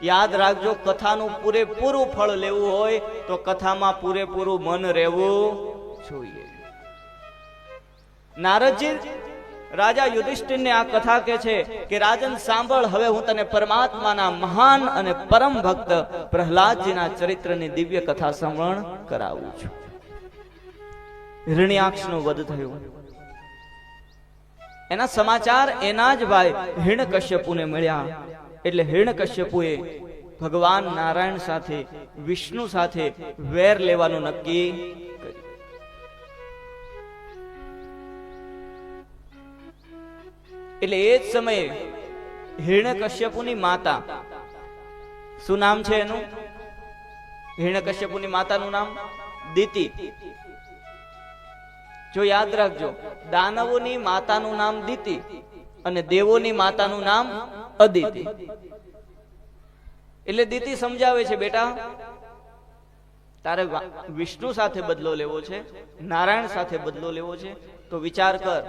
યાદ રાખજો, કથાનું પૂરેપૂરું ફળ લેવું હોય તો કથામાં પૂરેપૂરું મન રહેવું જોઈએ. નારદજી રાજા યુધિષ્ઠિરને આ કથા કહે છે કે રાજન સાંભળ, હવે હું તને પરમાત્માના મહાન અને પરમ ભક્ત પ્રહલાદજીના ચરિત્રની દિવ્ય કથા શ્રવણ કરાવું છું. હિરણ્યાક્ષનો વધ થયો, એના સમાચાર એના જ ભાઈ હિરણ્યકશ્યપુને મળ્યા. એટલે હિરણ્યકશ્યપુએ ભગવાન નારાયણ સાથે, વિષ્ણુ સાથે વેર લેવાનું નક્કી કર્યું. એટલે એ જ સમયે હિરણ્યકશ્યપુની માતા, શું નામ છે એનું? હિરણ્યકશ્યપુની માતાનું નામ દિતિ. જો યાદ રાખજો, દાનવોની માતાનું નામ દિતિ અને દેવોની માતાનું નામ અદિતિ. એટલે દિતિ સમજાવે છે, બેટા તારે વિષ્ણુ સાથે બદલો લેવો છે, નારાયણ સાથે બદલો લેવો છે, તો વિચાર કર.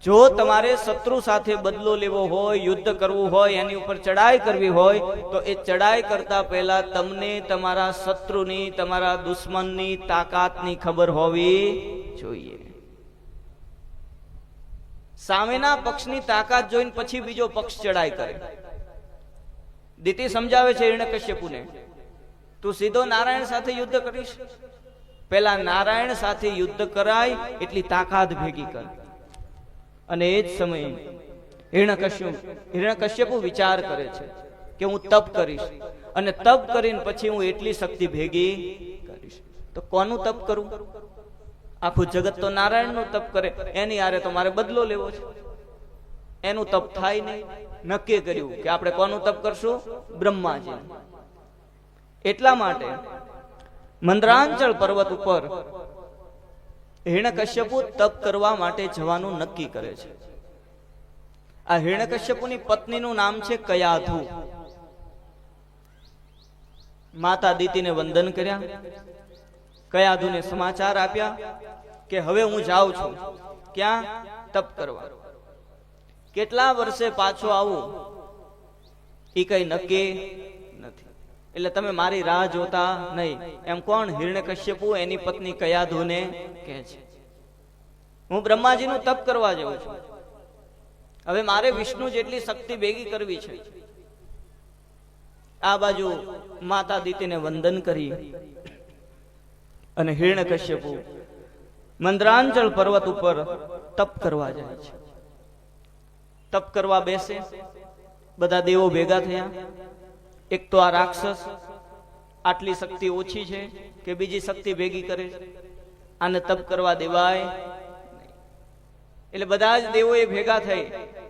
જો તમારે શત્રુ સાથે બદલો લેવો હોય, યુદ્ધ કરવું હોય, એની ઉપર ચડાઈ કરવી હોય, તો એ ચડાઈ કરતા પહેલા તમને તમારા શત્રુની, તમારા દુશ્મનની તાકાતની ખબર હોવી જોઈએ. સામેના પક્ષની તાકાત જોઈને પછી બીજો પક્ષ ચડાઈ કરે. દિતિ સમજાવે છે હિરણ્યકશ્યપુને, તું સીધો નારાયણ સાથે યુદ્ધ કરીશ, પેલા નારાયણ સાથે યુદ્ધ કરાય એટલી તાકાત ભેગી કર. અને એ જ સમયે હિરણ્યકશ્યપુ વિચાર કરે છે કે હું તપ કરીશ, અને તપ કરીને પછી હું એટલી શક્તિ ભેગી કરીશ. તો કોનું તપ કરું? આખું જગત તો નારાયણનું તપ કરે, એની આરે તો મારે બદલો લેવો છે. એનું તપ થાય નહીં. નક્કી કર્યું કે આપણે કોનું તપ કરશું? બ્રહ્માજી. એટલા માટે મંદરાંચળ પર્વત ઉપર હિરણ્યકશ્યપુ તપ કરવા માટે જવાનું નક્કી કરે છે. આ હિરણ્યકશ્યપુની પત્નીનું નામ છે કયાધુ. માતા દિતિને વંદન કર્યા, કયાધુને સમાચાર આપ્યા કે હવે હું જાઉં છું. ક્યાં? તપ કરવા. કેટલા વર્ષે પાછો આવું એ કઈ નક્કી નથી. એટલે તમે મારી રાહ જોતા નહીં. એમ કોણ? હિરણ્યકશ્યપુ એની પત્ની કયાધુને કહે છે, હું બ્રહ્માજીનું તપ કરવા જાઉં છું, હવે મારે વિષ્ણુ જેટલી શક્તિ ભેગી કરવી છે. આ બાજુ માતા દિતિને વંદન કરી અને હિરણ્યકશ્યપુ મંદરાંચળ પર્વત ઉપર તપ કરવા જાય છે. તપ કરવા બેસે, બધા દેવો ભેગા થયા. એક તો આ રાક્ષસ, આટલી શક્તિ ઓછી છે કે બીજી શક્તિ ભેગી કરે, આને તપ કરવા દેવાય. એટલે બધા જ દેવોએ ભેગા થઈ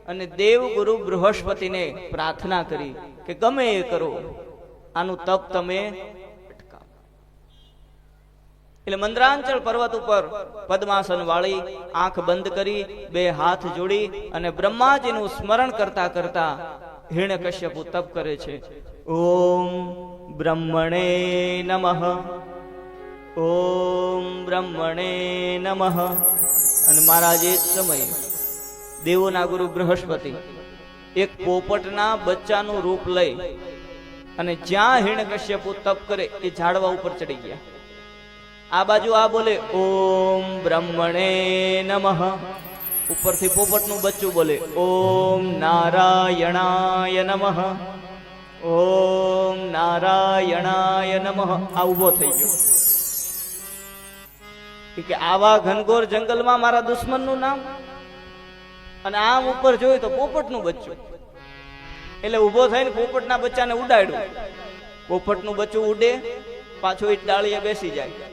અને દેવ ગુરુ બૃહસ્પતિને પ્રાર્થના કરી કે ગમે એ કરો, આનું તપ તમે અટકાવો. એટલે મંદરાંચળ પર્વત ઉપર પદ્માસન વાળી, આંખ બંધ કરી, બે હાથ જોડી અને બ્રહ્માજીનું સ્મરણ કરતા કરતા હિરણ્યકશ્યપુ તપ કરે છે. ઓમ બ્રહ્મણે નમઃ, ઓમ બ્રહ્મણે નમઃ. અને મહારાજ એ જ સમયે દેવોના ગુરુ બૃહસ્પતિ એક પોપટના બચ્ચાનું રૂપ લઈ અને જ્યાં હિરણ્યકશ્યપુ તપ કરે એ ઝાડવા ઉપર ચડી ગયા. આ બાજુ આ બોલે ઓમ બ્રહ્મણે નમઃ, ઉપરથી પોપટનું બચ્ચું બોલે ઓમ નારાયણાય નમઃ, ઓમ નારાયણાય નમઃ. આ ઉભો થઈ ગયો કે આવા ઘનઘોર જંગલમાં મારા દુશ્મનનું નામ, અને આમ ઉપર જોયું તો પોપટનું બચ્ચું. એટલે ઉભો થઈને પોપટના બચ્ચાને ઉડાડ્યું. પોપટનું બચ્ચું ઉડે, પાછું ઈટ ડાળીએ બેસી જાય.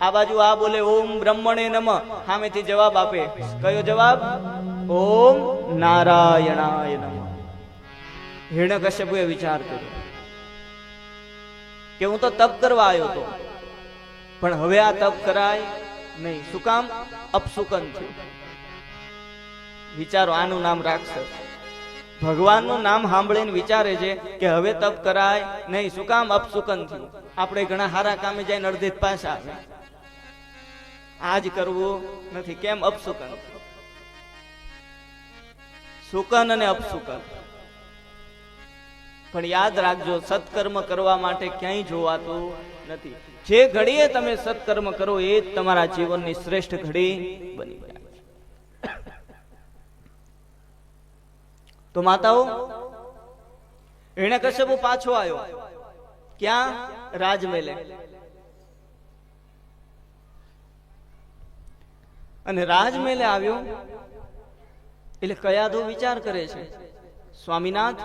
આ બાજુ આ બોલે ઓમ બ્રહ્મણે નમઃ, સામેથી જવાબ આપે. કયો જવાબ? ઓમ નારાયણાય નમઃ. હિરણ્યકશ્યપુએ વિચાર કર્યો કે હું તો તપ કરવા આવ્યો હતો, પણ હવે આ તપ કરાય નહીં. શું કામ? અપશુકન થયું. વિચારો, આનું નામ રાક્ષસ. ભગવાનનું નામ સાંભળીને વિચારે છે કે હવે તપ કરાય નહીં. શું કામ? અપશુકન થયું. આપણે ઘણા સારા કામે જઈને અડધે પાછા આવે, આજ કરવું નથી. કેમ? અપશુકન. શુકન અને અપશુકન. પણ યાદ રાખજો, સત્કર્મ કરવા માટે ક્યાંય જોવાતું નથી. જે ઘડીએ તમે સત્કર્મ કરો એ જ તમારા જીવનની શ્રેષ્ઠ ઘડી બની જાય. તો માતાઓ, હિરણ્યકશ્યપુ પાછો આવ્યો. ક્યાં? રાજમહેલે. અને રાજમહેલે આવ્યો એટલે કયાધુ વિચાર કરે છે, સ્વામીનાથ,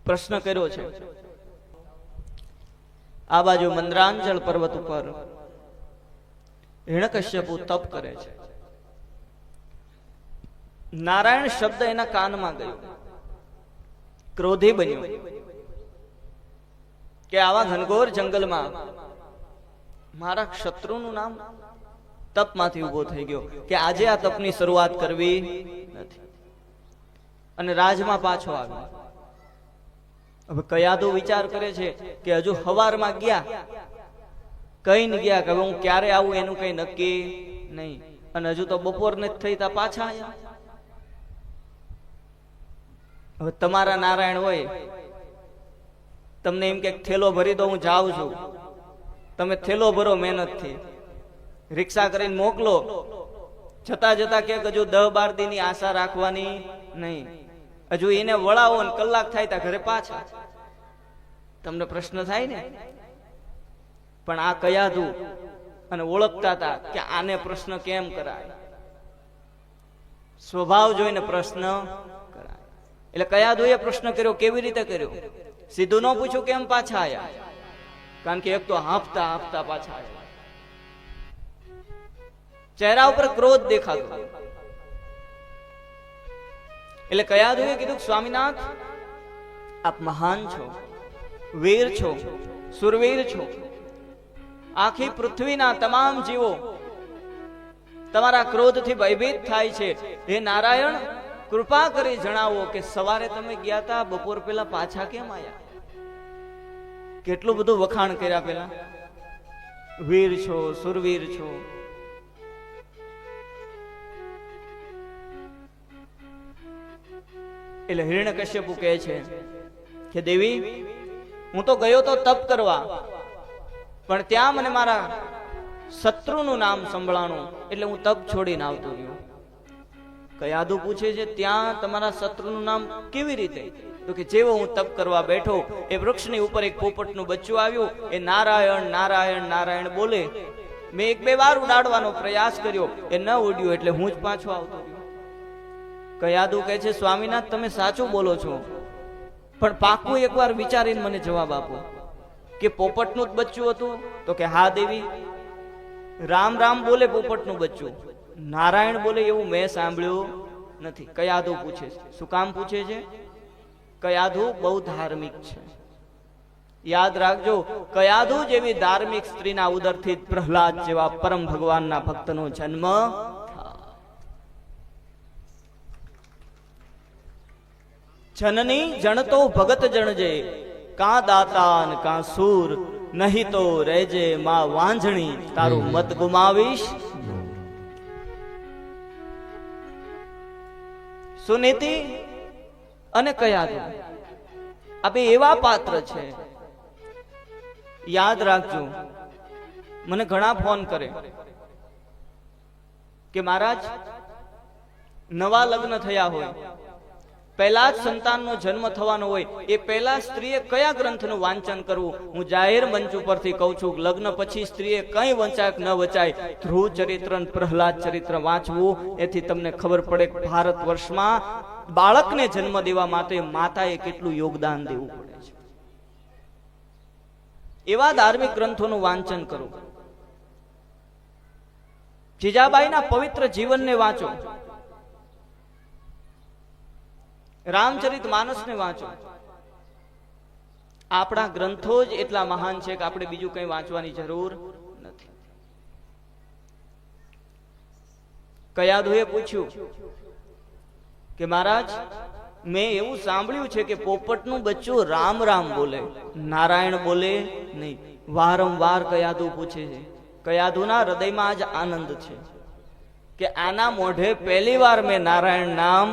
પ્રશ્ન કર્યો છે. આ બાજુ મંદરાંચલ પર્વત ઉપર હિરણ્યકશ્યપુ તપ કરે છે. નારાયણ શબ્દ એના કાનમાં ગયો, ક્રોધી બન્યો કે આવા ઘનઘોર જંગલમાં મારા શત્રુનું નામ. તપમાંથી ઉભો થઈ ગયો કે આજે આ તપની શરૂઆત કરવી નથી, અને રાજમાં પાછો આવ્યો. હવે કયાધુ વિચાર કરે છે કે હજુ સવારમાં ગયા, કઈ ન ગયા કે હું ક્યારે આવું એનું કઈ નક્કી નહીં, અને હજુ તો બપોર ને થઈ તા પાછા આવ્યા. હવે તમારા નારાયણ હોય, તમને એમ કે થેલો ભરી દો, હું જાઉં છું. તમે થેલો ભરો મહેનતથી, રિક્ષા કરીને મોકલો, જતા જતા કે હજુ 10-12 દિનની આશા રાખવાની નહીં. હજુ એને વળાવો ને કલાક થાય તા ઘરે પાછા. તમને પ્રશ્ન થાય ને? પણ આ કયાધુ અને ઓળખતા હતા કે આને પ્રશ્ન કેમ કરાય, સ્વભાવ જોઈને પ્રશ્ન કરાય. એટલે કયાધુએ પ્રશ્ન કર્યો. કેવી રીતે કર્યો? સીધું ન પૂછ્યું કેમ પાછા આયા, કારણ કે એક તો હાંફતા હાંફતા પાછા આવ્યા. ચહેરા ઉપર ક્રોધ દેખાતો. એટલે કયાધુએ કીધું, સ્વામીનાથ, આપ મહાન છો, વીર છો, સુરવીર છો. આખી પૃથ્વીના તમામ જીવો તમારા ક્રોધથી ભયભીત થાય છે. હે નારાયણ, કૃપા કરી જણાવો કે સવારે તમે ગયા હતા, બપોર પહેલા પાછા કેમ આયા? કેટલું બધું વખાણ કર્યા પેલા, વીર છો, સુરવીર છો. એટલે હિરણ્યકશ્યપુ કહે છે કે દેવી, હું તો ગયો તો તપ કરવા, પણ ત્યાં મને મારા શત્રુનું નામ સંભળાણું, એટલે હું તપ છોડીને આવતો રહ્યો. કયાધુ પૂછે છે, ત્યાં તમારા શત્રુનું નામ કેવી રીતે? તો કે જેવો હું તપ કરવા બેઠો, એ વૃક્ષની ઉપર એક પોપટનું બચ્ચું આવ્યું. એ નારાયણ નારાયણ નારાયણ બોલે. મેં 1-2 વાર ઉડાડવાનો પ્રયાસ કર્યો, એ ન ઉડ્યું, એટલે હું જ પાછો આવતો રહ્યો. કયાધુ કહે છે, સ્વામીનાથ, તમે સાચું બોલો છો, પણ પાકું એકવાર વિચારીને મને જવાબ આપો કે પોપટનું જ બચ્ચું હતું? તો કે હા દેવી, રામ રામ બોલે પોપટનું બચ્ચું, નારાયણ બોલે એવું મેં સાંભળ્યું નથી. કયાધુ પૂછે છે. શું કામ પૂછે છે? કયાધુ બહુ ધાર્મિક છે. યાદ રાખજો, કયાધુ જેવી ધાર્મિક સ્ત્રીના ઉદરથી પ્રહલાદ જેવા પરમ ભગવાનના ભક્તનો જન્મ. જનની જણતો ભગત જણજે, કા દાતા ને કા સૂર, નહીં તો રહેજે માં વાંઝણી, તારું મત ગુમાવીશ. સુનીતિ અને કયાધુ આ બે એવા પાત્ર છે. યાદ રાખજો, મને ઘણા ફોન કરે કે મહારાજ, નવા લગ્ન થયા હોય, પહેલા જ સંતાનનો જન્મ થવાનો હોય, એ પહેલા સ્ત્રીએ કયા ગ્રંથનું વાંચન કરવું? હું જાહેર મંચ ઉપરથી કહું છું, લગ્ન પછી સ્ત્રીએ કઈ વંચાય કે ન વંચાય, ધ્રુવ ચરિત્ર, પ્રહલાદ ચરિત્ર વાંચવું. એથી તમને ખબર પડે કે ભારત વર્ષમાં બાળકને જન્મ દેવા માટે માતાએ કેટલું યોગદાન દેવું પડે છે. એવા ધાર્મિક ગ્રંથોનું વાંચન કરો. જીજાબાઈના પવિત્ર જીવનને વાંચો, રામચરિત માનસને વાંચો. આપણા ગ્રંથો જ એટલા મહાન છે કે આપણે બીજું કંઈ વાંચવાની જરૂર નથી. કયાધુએ પૂછ્યું કે મહારાજ, મેં એવું સાંભળ્યું છે કે પોપટનું બચ્ચું રામ રામ બોલે, નારાયણ બોલે નહીં. વારંવાર કયાધુ પૂછે છે. કયાધુના હૃદયમાં આજ આનંદ છે કે આના મોઢે પહેલી વાર મેં નારાયણ નામ.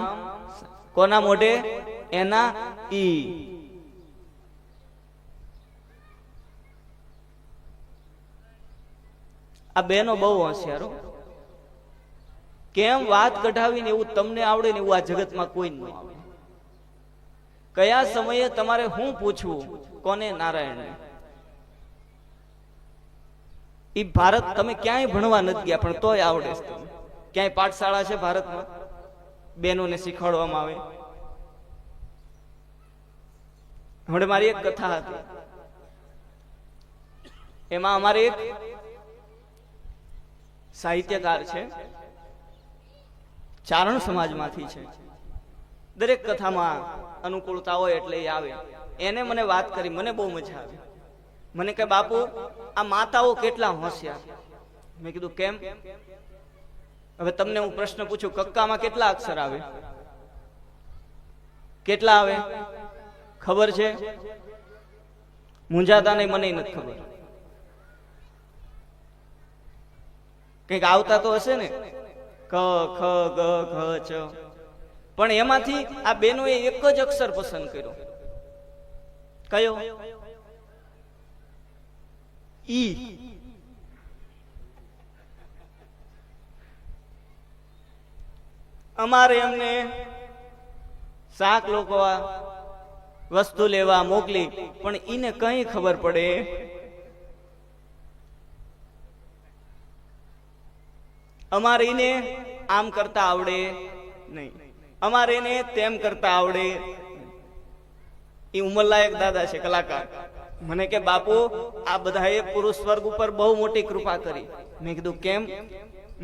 કોના મોઢે? એના ઈ. આ બેનો બહુ હોશિયારો. કેમ વાત કઢાવીને એવું તમને આવડે ને એવું આ જગતમાં કોઈ ન આવે. કયા સમયે તમારે શું પૂછવું? કોને? નારાયણ. ઈ ભારત તમે ક્યાંય ભણવા નથી ગયા પણ તોય આવડે છે. તમને ક્યાંય પાઠશાળા છે ભારતમાં બેનોને શીખવાડવામાં આવે? હમણાં મારી એક કથા હતી, એમાં અમારે એક સાહિત્યકાર છે, ચારણ સમાજમાંથી છે. દરેક કથામાં અનુકૂળતા હોય એટલે એ આવે. એને મને વાત કરી, મને બહુ મજા આવી. મને કહે, બાપુ આ માતાઓ કેટલા હોશિયાર. મેં કીધું કેમ? હવે તમને હું પ્રશ્ન પૂછું, કક્કામાં કેટલા અક્ષર આવે? કેટલા આવે ખબર છે? મૂંઝાતા નહીં, મને નથી ખબર. કઈક આવતા તો હશે ને, ક ખ ગ ઘ ચ. પણ એમાંથી આ બેનોએ એક જ અક્ષર પસંદ કર્યો. કયો? ઈ. અમારે એમને શાક લોકો વસ્તુ લેવા મોકલી, પણ ઈને કઈ ખબર પડે? અમારે એને આમ કરતા આવડે નહીં, અમારે એને તેમ કરતા આવડે. એ ઉંમરલાયક દાદા છે, કલાકાર. મને કે બાપુ આ બધાએ પુરુષ વર્ગ ઉપર બહુ મોટી કૃપા કરી. મેં કીધું કેમ?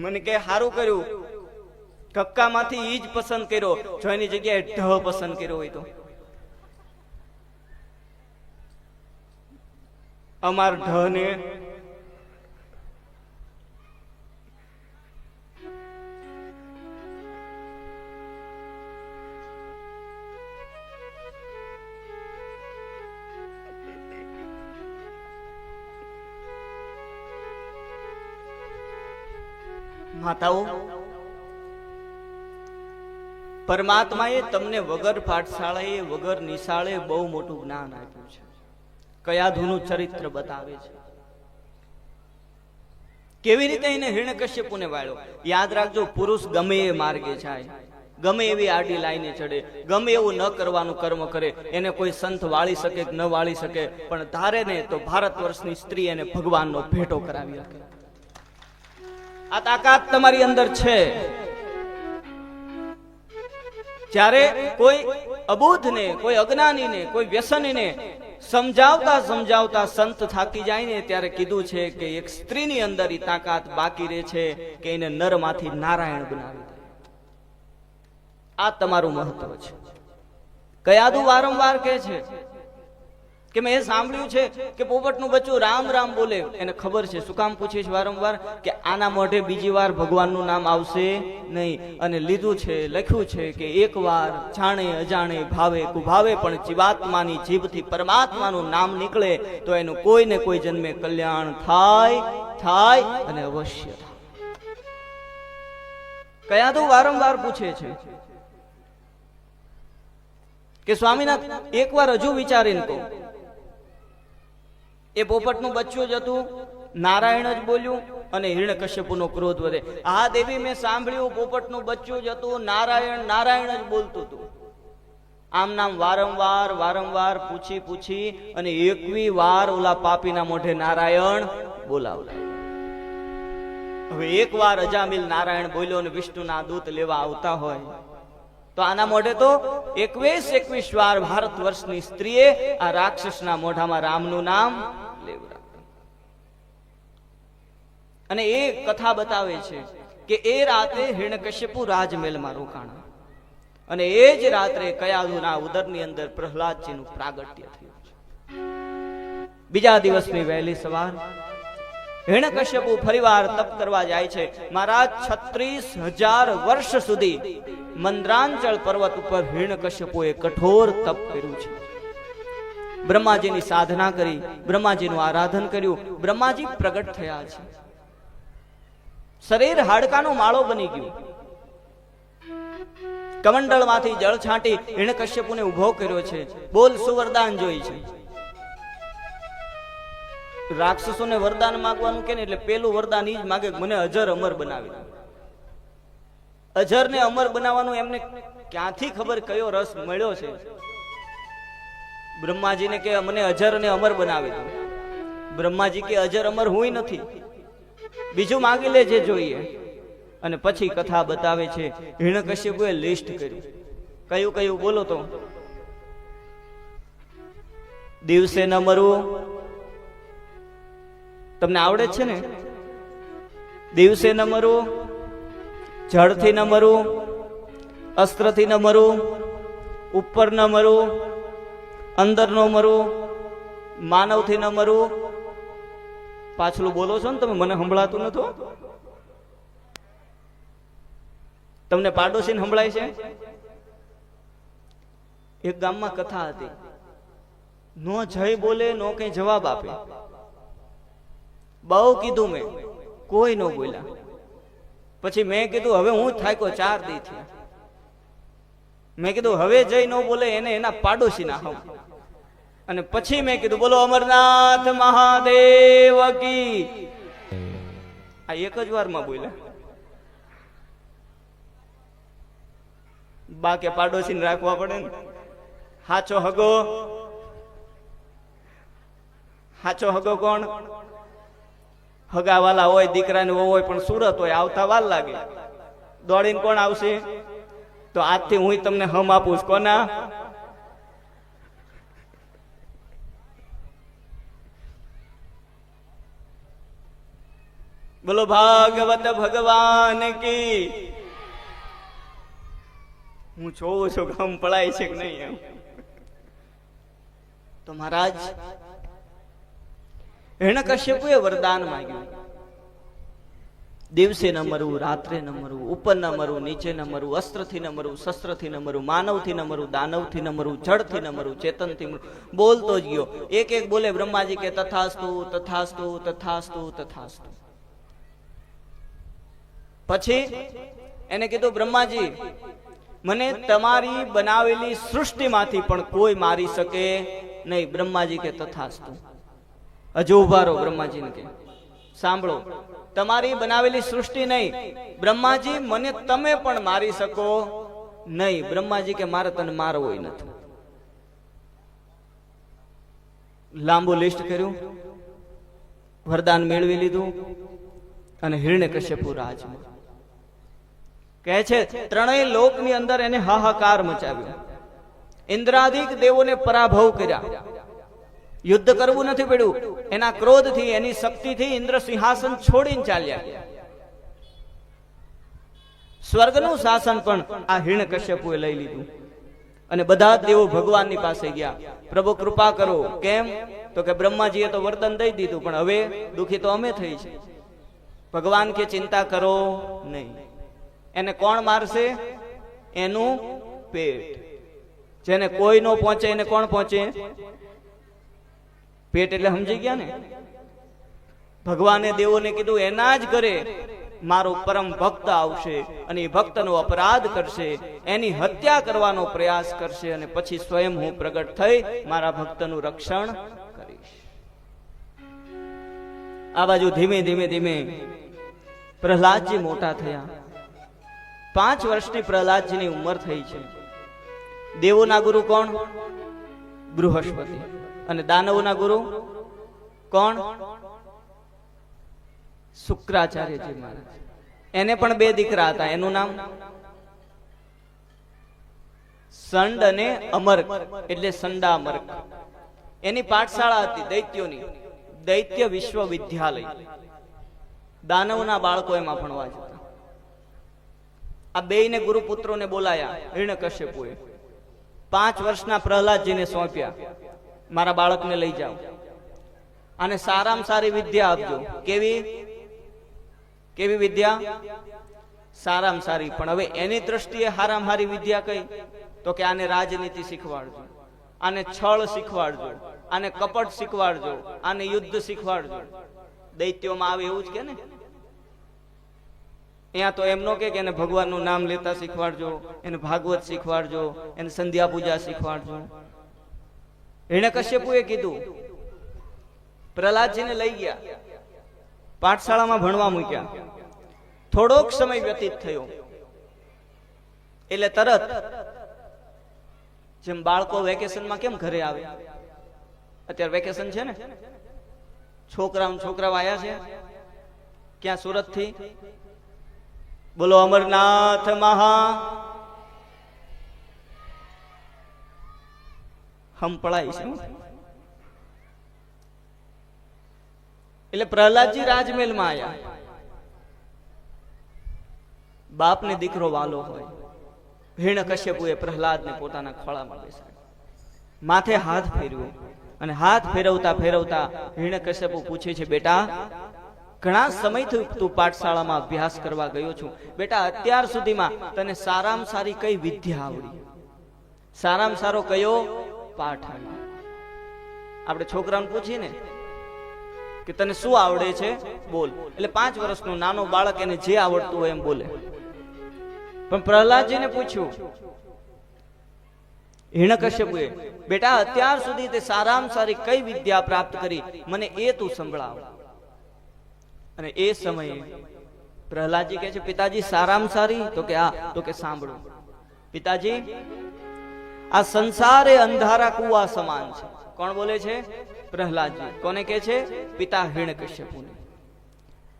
મને કે સારું કર્યું, કક્કામાંથી ઈ જ પસંદ કર્યો. જો એની જગ્યાએ ઢ પસંદ કર્યો હોય તો? અમાર ઢ ને માતાઓ, પરમાત્માએ તમને વગર પાઠશાળાએ વગર નિશાળે બહુ મોટું જ્ઞાન આપ્યું છે. કયાધુનું ચરિત્ર બતાવે છે, કેવી રીતે એને હિરણ્યકશ્યપુને વાળ્યો. યાદ રાખજો, પુરુષ ગમે એ માર્ગે જાય, ગમે એવી આડી લાઈને ચડે, ગમે એવું ન કરવાનું કર્મ કરે, એને કોઈ સંત વાળી શકે કે ન વાળી શકે, પણ ધારે ને તો ભારત વર્ષની સ્ત્રી એને ભગવાનનો ભેટો કરાવી શકે. આ તાકાત તમારી અંદર છે. જ્યારે કોઈ અબોધને, કોઈ અજ્ઞાનીને, કોઈ વ્યસનીને સમજાવતા સમજાવતા સંત થાકી જાય ને, ત્યારે કીધું છે કે એક સ્ત્રીની અંદર ઈ તાકાત બાકી રહે છે કે એને નરમાંથી નારાયણ બનાવી દે. આ તમારું મહત્વ છે. કયાદુ વારંવાર કહે છે કે મેં સાંભળ્યું છે કે પોપટનું બચ્ચું રામ રામ બોલે. એને ખબર છે. શું કામ પૂછે છે વારંવાર? કે આના મોઢે બીજી વાર ભગવાનનું નામ આવશે નહીં. અને લીધું છે, લખ્યું છે કે એક વાર જાણે અજાણે ભાવે કુભાવે પણ જીવાત્માની જીભથી પરમાત્માનું નામ નીકળે તો એનું કોઈ ને કોઈ જન્મે કલ્યાણ થાય અને અવશ્ય થાય. કયા તો વારંવાર પૂછે છે કે સ્વામીનાથ એક વાર હજુ વિચારીને કહો. એ પોપટનું બચ્ચું જ હતું, નારાયણ જ બોલ્યું અને હિરણ્યકશ્યપુનો ક્રોધ વધે. હા દેવી, મેં સાંભળ્યું પોપટનું બચ્ચું જ હતું, નારાયણ જ બોલતું હતું. આમ નામ વારંવાર પૂછી અને 21 વાર ઓલા પાપીના મોઢે નારાયણ બોલાવડાય. હવે એક વાર અજામિલ નારાયણ બોલ્યો અને વિષ્ણુના દૂત લેવા આવતા હોય તો આના મોઢે તો 21 વાર ભારત વર્ષની સ્ત્રીએ આ રાક્ષસના મોઢામાં રામનું નામ લેવડાવ્યું. અને એ કથા બતાવે છે કે એ રાતે હિરણ્યકશ્યપુ રાજમહેલમાં રોકાણા અને એ જ રાત્રે કયાધુના ઉદરની અંદર પ્રહલાદજીનું પ્રાગટ્ય થયું છે. બીજા દિવસની વહેલી સવાર હિરણ્યકશ્યપુ ફરીવાર તપ કરવા જાય છે. મહારાજ 36,000 વર્ષ સુધી મંદ્રાંચળ પર્વત ઉપર હિરણ્યકશ્યપુએ કઠોર તપ કર્યું છે. બ્રહ્માજીની સાધના કરી, બ્રહ્માજીનું આરાધન કર્યું. બ્રહ્માજી પ્રગટ થયા છે. શરીર હાડકાનો માળો બની ગયું કમંડળમાંથી જળ છાંટી હિરણ્યકશ્યપુને ઉભો કર્યો છે. બોલ, શું વરદાન જોઈ છે? રાક્ષસોને વરદાન માંગવાનું કે ને એટલે પેલું વરદાન ઈ જ માગે, મને અજર અમર બનાવી દે. અજર ને અમર બનાવવાનું એમને ક્યાંથી ખબર કયો રસ મળ્યો છે? બ્રહ્માજીને કે મને અજર અને અમર બનાવી દો. બ્રહ્માજી કે અજર અમર હુંય નથી, બીજું માંગી લે જે જોઈએ. અને પછી કથા બતાવે છે હિરણ્યકશ્યપુએ લિસ્ટ કર્યું. કયું કયું બોલો તો? દિવસે ન મરવું, તમને આવડે છે ને? દિવસે ન મરવું, જળથી ન મરવું, અસ્ત્રથી ન મરવું, ઉપર ન મરવું, અંદર ન મરવું, માનવથી ન મરવું. પાછલું બોલો છો ને તમે, મને સંભળાતું નતું. તમને પાડોશીને સંભળાય છે? એક ગામમાં કથા હતી. નો જય બોલે, નો કઈ જવાબ આપે. બહુ કીધું મેં, કોઈ ન બોલ્યા. પછી મેં કીધું હવે હું થાક્યો, 4 દી થયા. મેં કીધું હવે જય ન બોલે એને એના પાડોશી ના હમ. અને પછી મેં કીધું બોલો અમરનાથ મહાદેવ કી. આ એક જ વારમાં બોલ્યા. બાકી પાડોશીને રાખવા પડે ને. હાચો હગો, હાચો હગો કોણ? હગાવાલા હોય, દીકરાને હોય, પણ સુરત હોય, આવતા વાર લાગે. દોડીને કોણ આવશે? તો આજથી હું તમને હમ આપું. કોના? બોલો ભાગવત ભગવાન કી. હું જોઉં છું ગમ પડાય છે કે નહીં એમ. તો મહારાજ હિરણ્યકશ્યપુએ વરદાન માંગ્યું. દિવસે ન મરવું, રાત્રે ન મરવું, ઉપર ન મરવું, નીચે ન મરવું, અસ્ત્રથી ન મરવું, શસ્ત્રથી ન મરવું, માનવથી ન મરવું, દાનવથી ન મરવું, જળથી ન મરવું, ચેતનથી મરવું. બોલતો જ ગયો. એક એક બોલે બ્રહ્માજી કે તથાસ્તુ તથાસ્તુ તથાસ્તુ તથાસ્તુ. પછી એને કીધું બ્રહ્માજી મને તમારી બનાવેલી સૃષ્ટિમાંથી પણ કોઈ મારી શકે નહીં. બ્રહ્માજી કે તથાસ્તુ. હજુ ઉભા રહો. બ્રહ્માજીને કે સાંભળો, તમારી બનાવેલી સૃષ્ટિ નહીં, બ્રહ્માજી મને તમે પણ મારી શકો નહીં. બ્રહ્માજી કે મારે તને મારવો નથી. લાંબુ લિસ્ટ કર્યું, વરદાન મેળવી લીધું અને હિરણ્યકશ્યપુ રાજમાં. કહે છે ત્રણેય લોકની અંદર એને હાહાકાર મચાવ્યો. ઇન્દ્રાદિક દેવોને પરાભવ કર્યા. યુદ્ધ કરવું નથી પડ્યું. એના ક્રોધથી, એની શક્તિથી ઇન્દ્ર સિંહાસન છોડીને ચાલ્યા. સ્વર્ગનું શાસન પણ આ હિરણ્યકશ્યપુએ લઈ લીધું. અને બધા દેવો ભગવાનની પાસે ગયા. પ્રભુ કૃપા કરો. કેમ? તો કે બ્રહ્માજીએ તો વરદાન દઈ દીધું, પણ હવે દુખી તો અમે થઈ છે. ભગવાન કે ચિંતા કરો નહીં. એને કોણ મારશે? એનું પેટ. જેને કોઈ નો પહોંચે એને કોણ પહોંચે? પેટ. એટલે સમજી ગયા ને? ભગવાને દેવોને કીધું એના જ ઘરે મારો પરમ ભક્ત આવશે અને એ ભક્તનો અપરાધ કરશે, એની હત્યા કરવાનો પ્રયાસ કરશે અને પછી સ્વયં હું પ્રગટ થઈ મારા ભક્તનું રક્ષણ કરીશ. આ બાજુ ધીમે ધીમે ધીમે પ્રહલાદજી મોટા થયા. 5 વર્ષની પ્રહલાદજીની ઉંમર થઈ છે. દેવોના ગુરુ કોણ? બૃહસ્પતિ. અને દાનવોના ગુરુ કોણ? શુક્રાચાર્યજી મહારાજ. એને પણ 2 દીકરા હતા. એનું નામ સંડ અને અમર્ક, એટલે સંડામર્ક. એની પાઠશાળા હતી દૈત્યોની, દૈત્ય વિશ્વવિદ્યાલય. દાનવના બાળકો એમાં ભણવા જતા. આ 2 ને ગુરુપુત્રોને બોલાયા હિરણ્યકશ્યપુએ. 5 વર્ષના પ્રહલાદજીને સોંપ્યા. મારા બાળકને લઈ જાઓ અને સારામાં સારી વિદ્યા આપજો. કેવી કેવી વિદ્યા? સારામાં સારી. પણ હવે એની દ્રષ્ટિએ હારામાં હારી વિદ્યા કઈ? તો કે આને રાજનીતિ શીખવાડજો, આને છળ શીખવાડજો, આને કપટ શીખવાડજો, આને યુદ્ધ શીખવાડજો. દૈત્યોમાં આવે એવું જ કે ને. અહીંયા તો એમ નો કે એને ભગવાનનું નામ લેતા શીખવાડજો, એને ભાગવત શીખવાડજો, એને સંધ્યા પૂજા શીખવાડજો. હિરણ્યકશ્યપુએ કીધું, પ્રહલાદજીને લઈ ગયા, પાઠશાળામાં ભણવા મૂક્યા. થોડોક સમય વ્યતીત થયો એટલે તરત જેમ બાળકો વેકેશનમાં કેમ ઘરે આવે, અત્યારે વેકેશન છે ને, છોકરાઓ આયા છે ક્યાં? સુરત થી. બોલો અમરનાથ મહા. હમ પડાય છે. એટલે પ્રહલાદજી રાજમહેલમાં આયા. બાપ ને દીકરો વાલો હોય. હિરણ્યકશ્યપુએ પ્રહલાદને પોતાના ખોળામાં બેસાડ્યો, માથે હાથ ફેરવ્યો અને હાથ ફેરવતા ફેરવતા હિરણ્યકશ્યપુ પૂછે છે, બેટા ઘણા સમયથી તું પાઠશાળામાં અભ્યાસ કરવા ગયો છું, બેટા અત્યાર સુધીમાં તને સારામાં સારી કઈ વિદ્યા આવડી? સારામાં સારો કયો પાઠ આવ્યો? આપણે છોકરાને પૂછીએ ને કે તને શું આવડે છે, બોલ. એટલે 5 વર્ષનો નાનો બાળક એને જે આવડતું હોય એમ બોલે. પણ પ્રહલાદજીને પૂછ્યું હિરણ્યકશ્યપુએ, બેટા અત્યાર સુધી તે સારામાં સારી કઈ વિદ્યા પ્રાપ્ત કરી, મને એ તું સંભળાવ. અને એ સમયે પ્રહલાદજી કહે છે, પિતાજી સારામાં સારી? તો કે આ. તો કે સાંભળો પિતાજી, આ સંસાર એ અંધારા કુવા સમાન છે. કોણ બોલે છે? પ્રહલાદજી. કોને કહે છે? પિતા હિરણ્યકશ્યપુને.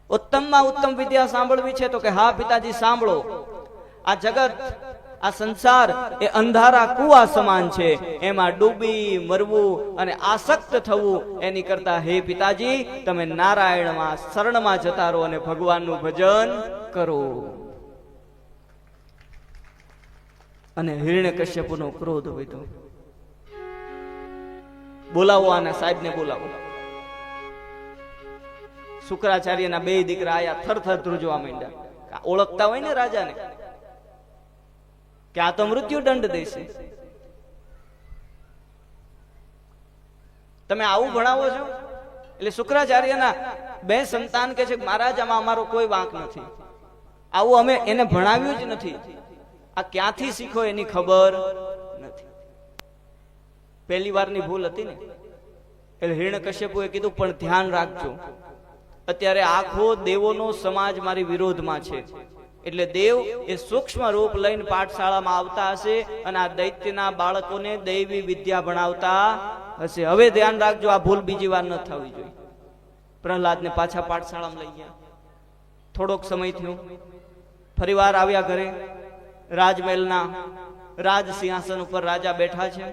ઉત્તમમાં ઉત્તમ વિદ્યા સાંભળવી છે? તો કે હા પિતાજી સાંભળો. આ જગત, આ સંસાર એ અંધારા કુવા સમાન છે, એમાં ડૂબી મરવું અને આસક્ત થવું એની કરતા હે પિતાજી તમે નારાયણમાં શરણમાં જતા રહો અને ભગવાનનું ભજન કરો. અને હિરણ્યકશ્યપુનો ક્રોધ વધ્યો. બોલાવો આના સાહેબને બોલાવો. શુક્રાચાર્યના 2 દીકરા આયા, થરથર ધ્રુજવા માંડ્યા. ઓળખતા હોય ને રાજાને કે આ તો મૃત્યુ દંડ દેશે, તમે આવું ભણાવો છો? એટલે શુક્રાચાર્યના 2 સંતાન કે છે, મહારાજ આમાં અમારો કોઈ વાંક નથી, આવું અમે એને ભણાવ્યું જ નથી, આ ક્યાંથી શીખો એની ખબર નથી. પહેલી વારની ભૂલ હતી ને. એટલે હિરણ્યકશ્યપુએ કીધું, પણ ધ્યાન રાખજો, અત્યારે આખો દેવોનો સમાજ મારી વિરોધમાં છે, એટલે દેવ એ સૂક્ષ્મ રૂપ લઈને પાઠશાળામાં આવતા હશે અને આ દૈત્યના બાળકોને દૈવી વિદ્યા ભણાવતા હશે. હવે ધ્યાન રાખજો, આ ભૂલ બીજી વાર ન થવી જોઈએ. પ્રહલાદને પાછા પાઠશાળામાં લઈ ગયા. થોડોક સમય થયો, ફરીવાર આવ્યા ઘરે. રાજમહેલના રાજ સિંહાસન ઉપર રાજા બેઠા છે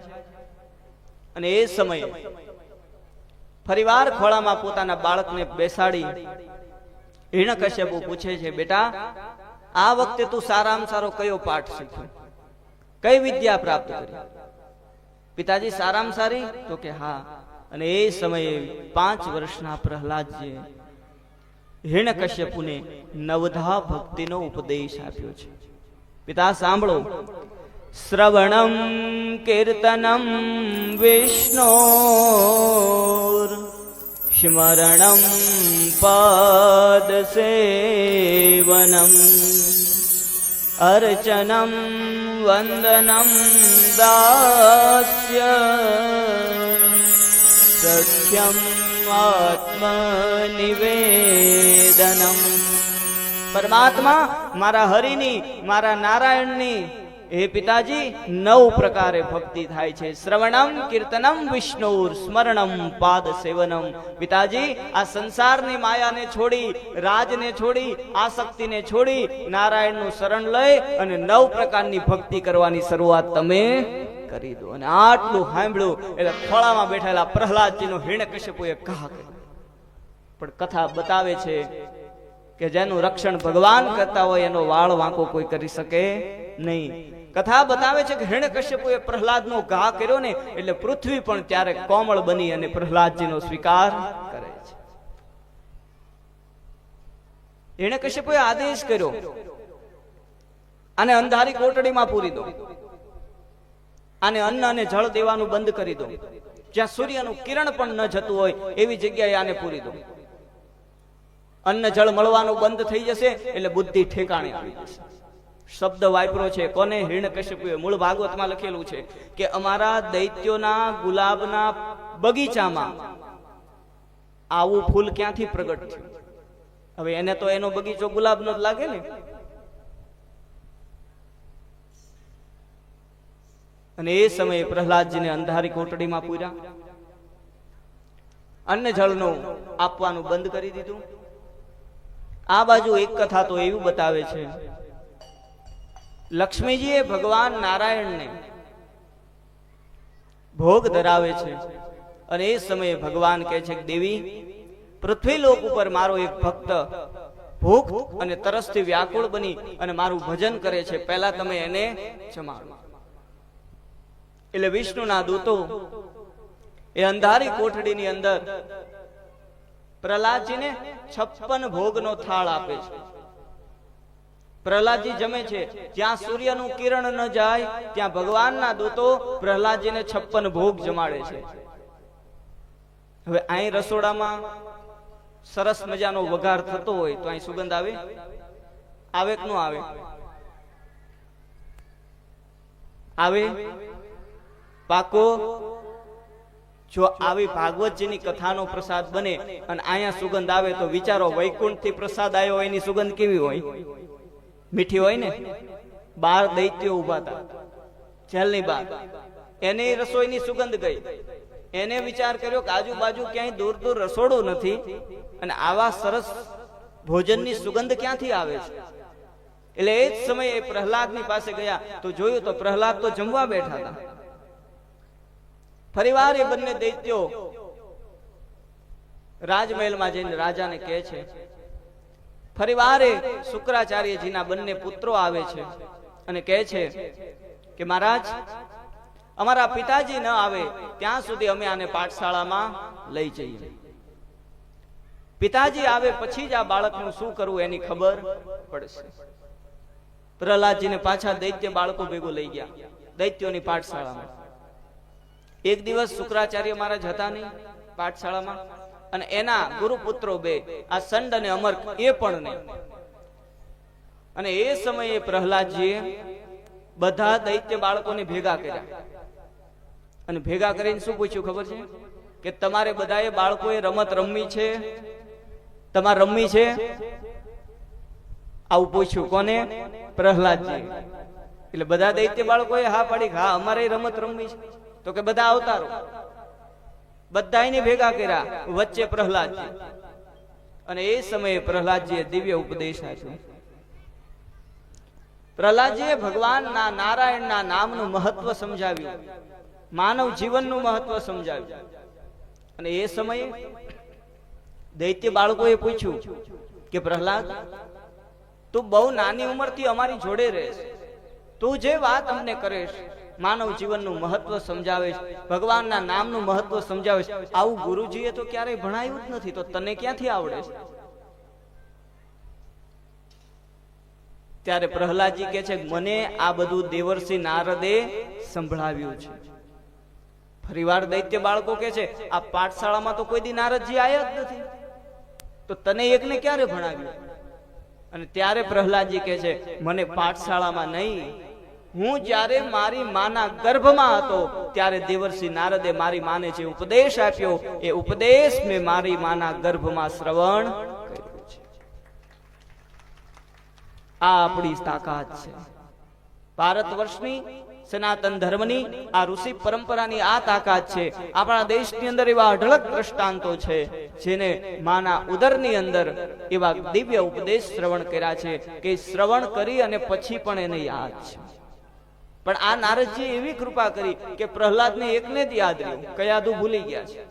અને એ સમયે ફરીવાર ખોળામાં પોતાના બાળકને બેસાડી હિરણ્યકશ્યપુ પૂછે છે, બેટા આ વખતે તું સારામાં સારો કયો પાઠ શીખ્યો, કઈ વિદ્યા પ્રાપ્ત કરી? પિતાજી સારામાં સારી? તો કે હા. અને એ સમયે 5 વર્ષના પ્રહલાદજીએ હિરણ્યકશ્યપુને નવધા ભક્તિનો ઉપદેશ આપ્યો છે. પિતા સાંભળો. શ્રવણમ કીર્તનમ વિષ્ણોર સ્મરણમ પાદ સેવનમ અર્ચનમ વંદનમ દાસ્ય સખ્યમ આત્મનિવેદનમ. પરમાત્મા મારા હરિની, મારા નારાયણની હે પિતાજી 9 પ્રકારે ભક્તિ થાય છે. શ્રવણમ કીર્તનમ વિષ્ણુર સ્મરણમ પાદ સેવનમ. પિતાજી આ સંસારની માયાને છોડી, રાજને છોડી, આસક્તિને છોડી નારાયણનું શરણ લઈ અને 9 પ્રકારની ભક્તિ કરવાની શરૂઆત તમે કરી દો. અને આટલું સાંભળ્યું એટલે ખોળામાં બેઠેલા પ્રહલાદજીનો હિરણ્યકશ્યપુએ કહા કર્યો. પણ કથા બતાવે છે કે જેનું રક્ષણ ભગવાન કરતા હોય એનો વાળ વાંકો કોઈ કરી શકે નહીં. કથા બતાવે છે કે હિરણ્યકશ્યપુએ પ્રહલાદનો ઘા કર્યો ને એટલે પૃથ્વી પણ ત્યારે કોમળ બની અને પ્રહલાદજીનો સ્વીકાર કરે છે. હિરણ્યકશ્યપુએ આદેશ કર્યો, આને અંધારી કોટડીમાં પૂરી દો, આને અન્ન અને જળ દેવાનું બંધ કરી દો, જ્યાં સૂર્યનું કિરણ પણ ન જતું હોય એવી જગ્યાએ આને પૂરી દો. અન્ન જળ મળવાનું બંધ થઈ જશે એટલે બુદ્ધિ ઠેકાણે આવી જશે. શબ્દ વાપરો છે કોને? હિરણ્યકશ્યપુએ. મૂળ ભાગવતમાં લખેલું છે કે અમારા દૈત્યોના ગુલાબના બગીચામાં આવું ફૂલ ક્યાંથી પ્રગટ થયું? હવે એને તો એનો બગીચો ગુલાબનો જ લાગે ને. અને એ સમયે પ્રહલાદજીને અંધારી કોટડીમાં પૂર્યા. અન્ન જળનું આપવાનું બંધ કરી દીધું. આ બાજુ એક કથા તો એવું બતાવે છે, લક્ષ્મીજીએ ભગવાન નારાયણને ભોગ ધરાવે છે અને એ સમયે ભગવાન કહે છે કે દેવી, પૃથ્વીલોક ઉપર મારો એક ભક્ત ભૂખ અને તરસથી વ્યાકુળ બની અને મારું ભજન કરે છે, પહેલા તમે એને જમાડો. એટલે વિષ્ણુના દૂતો એ અંધારી કોઠડીની અંદર પ્રહલાદજીને 56 ભોગનો થાળ આપે છે. પ્રહલાદજી જમે છે, જ્યાં સૂર્યનું કિરણ ન જાય ત્યાં ભગવાનના દૂતો પ્રહલાદજીને 56 ભોગ જમાડે છે. હવે અહીં રસોડામાં સરસ મજાનો વઘાર થતો હોય તો અહીં સુગંધ આવે? આવે કે ન આવે? આવે. પાકો. જો આવી ભાગવતજીની કથાનો પ્રસાદ બને અને અહીંયા સુગંધ આવે તો વિચારો, વૈકુંઠથી પ્રસાદ આવ્યો એની સુગંધ કેવી હોય? મીઠી હોય ને. 12 દૈત્યો ઉભા હતા જેલની બહાર, એને રસોઈની સુગંધ ગઈ. એને વિચાર કર્યો કે આજુબાજુ ક્યાંય દૂર દૂર રસોડું નથી અને આવા સરસ ભોજનની સુગંધ ક્યાંથી આવે છે? એટલે એ જ સમયે પ્રહલાદની પાસે ગયા તો જોયું તો પ્રહલાદ તો જમવા બેઠા હતા. ફરીવાર એ બંને દૈત્યો રાજમહેલમાં જઈને રાજાને કહે છે. ફરીવાર શુક્રાચાર્યજીના બંને પુત્રો આવે છે અને કહે છે કે મહારાજ, અમારા પિતાજી ન આવે ત્યાં સુધી અમે આને પાઠશાળામાં લઈ જઈએ. પિતાજી આવે પછી જ આ બાળકનું શું કરવું એની ખબર પડશે. પ્રહલાદજીને પાછા દૈત્ય બાળકો ભેગું લઈ ગયા દૈત્યોની પાઠશાળામાં. એક દિવસ શુક્રાચાર્ય મહારાજ હતા નહીં પાઠશાળામાં અને એના ગુરુપુત્રો 2, આ સંડ અને અમર્ક, એ પણ નહીં. અને એ સમયે પ્રહલાદજીએ બધા દૈત્ય બાળકોને ભેગા કર્યા અને ભેગા કરીને શું પૂછ્યું ખબર છે? કે તમારે બધાએ બાળકોએ રમત રમવી છે? તમારે રમવી છે? આવું પૂછ્યું. કોને? પ્રહલાદજી. એટલે બધા દૈત્ય બાળકોએ હા પાડી, હા અમારે રમત રમવી છે. તો કે બધા અવતારો. બધાને ભેગા કર્યા, વચ્ચે પ્રહલાદજી. અને એ સમયે પ્રહલાદજીએ દિવ્ય ઉપદેશ આપ્યો. પ્રહલાદજીએ ભગવાનના નારાયણના નામનું મહત્વ સમજાવ્યું, માનવ જીવનનું મહત્વ સમજાવ્યું. અને એ સમયે દૈત્ય બાળકોએ પૂછ્યું કે પ્રહલાદ, તું બહુ નાની ઉંમરથી અમારી જોડે રહેશ, તું જે વાત અમને કરેશ, માનવ જીવનનું મહત્વ સમજાવેશ, ભગવાનના નામનું મહત્વ સમજાવેશ, આવું ગુરુજીએ તો ક્યારેય ભણાવ્યું જ નથી, તો તને ક્યાંથી આવડે છે? ત્યારે પ્રહલાદજી કહે છે, મને આ બધું દેવર્ષિ નારદે સંભળાવ્યું છે. ફરીવાર દૈત્ય બાળકો કહે છે, આ પાઠશાળામાં તો કોઈ દી નારદજી આવ્યા જ નથી, તો તને એકને ક્યારે ભણાવ્યું? અને ત્યારે પ્રહલાદજી કહે છે, મને પાઠશાળામાં નહીં, હું જ્યારે મારી માના ગર્ભમાં હતો ત્યારે દેવર્ષિ નારદે મારી માને જે ઉપદેશ આપ્યો એ ઉપદેશ મેં મારી માના ગર્ભમાં શ્રવણ કર્યો છે. આ આપણી તાકાત છે. ભારત વર્ષની સનાતન ધર્મની આ ઋષિ પરંપરાની આ તાકાત છે. આપણા દેશની અંદર એવા અઢળક દ્રષ્ટાંતો છે જેને માના ઉદરની અંદર એવા દિવ્ય ઉપદેશ શ્રવણ કર્યા છે કે શ્રવણ કરી અને પછી પણ એને યાદ છે. પણ આ નારદજી એવી કૃપા કરી કે પ્રહલાદને એકને જ યાદ રહ્યું, કયાદું ભૂલી ગયા છે.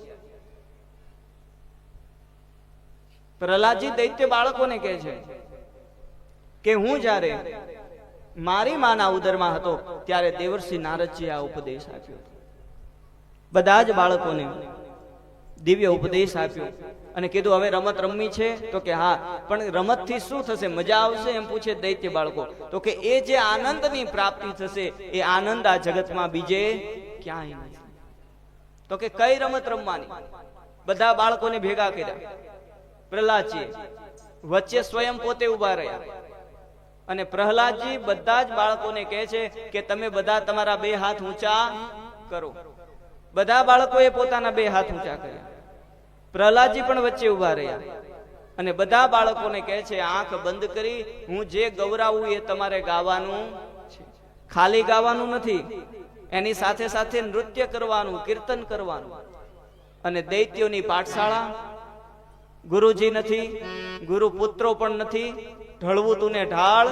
પ્રહલાદજી દૈત્ય બાળકોને કહે છે કે હું જ્યારે મારી માના ઉદરમાં હતો ત્યારે દેવર્ષિ નારદજી આ ઉપદેશ આપ્યો. બધા જ બાળકોને દિવ્ય ઉપદેશ આપ્યો અને કીધું હવે રમત રમવી છે? તો કે હા. પણ રમતથી શું થશે, મજા આવશે? એમ પૂછે દૈત્ય બાળકો. તો કે એ જે આનંદની પ્રાપ્તિ થશે એ આનંદ આ જગતમાં બીજે ક્યાંય નથી. તો કે કઈ રમત રમવાની? બધા બાળકોને ભેગા કર્યા પ્રહલાદજીએ વચ્ચે સ્વયં પોતે ઉભા રહ્યા અને પ્રહલાદજી બધા જ બાળકોને કહે છે કે તમે બધા તમારા બે હાથ ઊંચા કરો. બધા બાળકોએ પોતાના બે હાથ ઊંચા કર્યા. પ્રહલાદજી પણ વચ્ચે ઉભા રહ્યા અને બધા બાળકોને કહે છે આંખ બંધ કરી હું જે ગૌરાવું એ તમારે ગાવાનું છે. ખાલી ગાવાનું નથી, એની સાથે સાથે નૃત્ય કરવાનું, કીર્તન કરવાનું. અને દૈત્યોની પાઠશાળા, ગુરુજી નથી, ગુરુ પુત્રો પણ નથી, ઢળવું તું ને ઢાળ.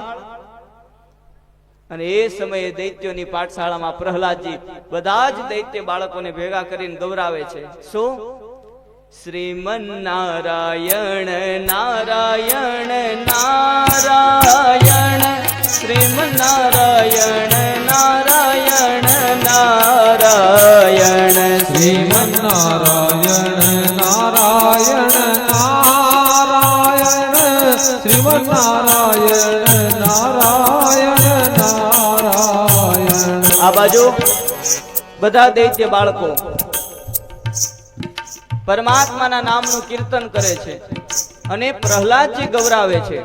અને એ સમયે દૈત્યોની પાઠશાળામાં પ્રહલાદજી બધા જ દૈત્ય બાળકોને ભેગા કરીને ગૌરાવે છે. શું? શ્રીમન નારાયણ નારાયણ નારાયણ, શ્રીમન નારાયણ નારાયણ નારાયણ, શ્રીમન નારાયણ નારાયણ નારાયણ, શ્રીમન નારાયણ નારાયણ નારાયણ. આ બાજુ બધા દૈત્ય બાળકો પરમાત્માના નામનું કીર્તન કરે છે અને પ્રહલાદજી ગૌરાવે છે.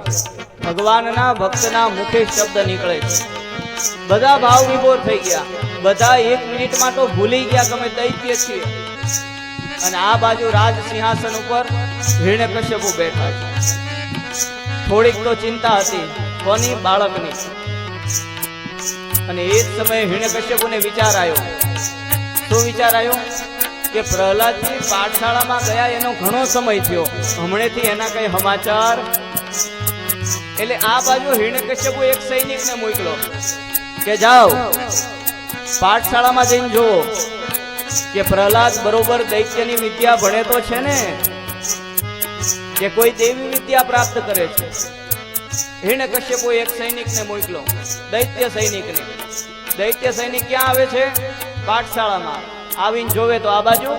ભગવાનના ભક્તના મુખે શબ્દ નીકળે છે. બધા ભાવ વિભોર થઈ ગયા. બધા 1 મિનિટમાં તો ભૂલી ગયા કે અમે દૈત્ય છીએ. અને આ બાજુ રાજ સિંહાસન ઉપર હિરણ્યકશ્યપુ બેઠા છે. થોડીક તો ચિંતા હતી, કોની? બાળકની. અને એ જ સમયે હિરણ્યકશ્યપુને વિચાર આવ્યો. શું વિચાર આવ્યો? કે પ્રહલાદજી પાઠશાળામાં ગયા એનો ઘણો સમય થયો, હમણેથી એના કઈ સમાચાર. એટલે આ બાજુ હિરણ્યકશ્યપુ એક સૈનિકને મોકલો કે જાઓ પાઠશાળામાં જઈને જુઓ કે પ્રહલાદ બરોબર દૈત્યની વિદ્યા ભણે તો છે ને, કે કોઈ દેવી વિદ્યા પ્રાપ્ત કરે છે. હિરણ્યકશ્યપુ એક સૈનિકને મોકલો, દૈત્ય સૈનિકને. દૈત્ય સૈનિક ક્યાં આવે છે? પાઠશાળામાં. આવીને જોવે તો આ બાજુ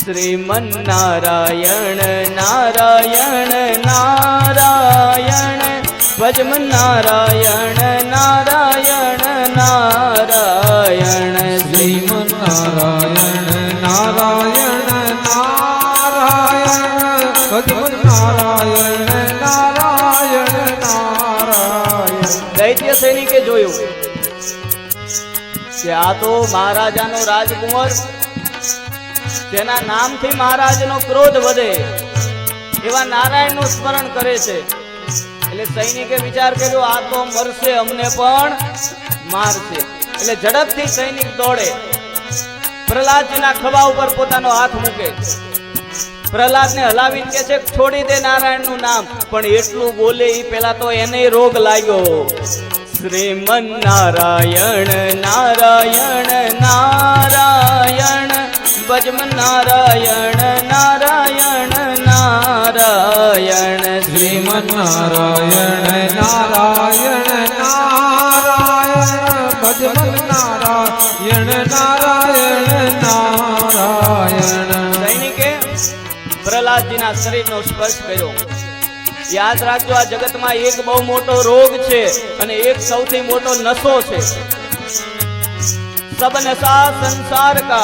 શ્રીમન નારાયણ નારાયણ નારાયણ, ભજમન નારાયણ નારાયણ નારાયણ, શ્રીમન નારાયણ નારાયણ નારાયણ, ભજમન નારાયણ નારાયણ નારાયણ. દૈત્ય સૈનિકે જોયું કે આ તો મહારાજાનો રાજકુંવર, તેના નામથી મહારાજનો ક્રોધ વધે એવા નારાયણનું સ્મરણ કરે છે. એટલે સૈનિકે વિચાર કર્યો આ તો મરશે, અમને પણ મારશે. એટલે ઝડપથી સૈનિક દોડે, પ્રહલાદજીના ખભા ઉપર પોતાનો હાથ મૂકે. પ્રહલાદને હલાવીને કે છે છોડી દે નારાયણનું નામ. પણ એટલું બોલે એ પેલા તો એને રોગ લાગ્યો. શ્રીમન નારાયણ નારાયણ નારાયણ, ભજમન નારાયણ નારાયણ નારાયણ, શ્રીમન નારાયણ નારાયણ નારાયણ, ભજમન નારાયણ નારાયણ નારાયણ. સૈનિકે પ્રહલાદજીના શરીરનો સ્પર્શ કર્યો. યાદ રાખજો, આ જગતમાં એક બહુ મોટો રોગ છે અને એક સૌથી મોટો નશો છે. सब नशा संसार का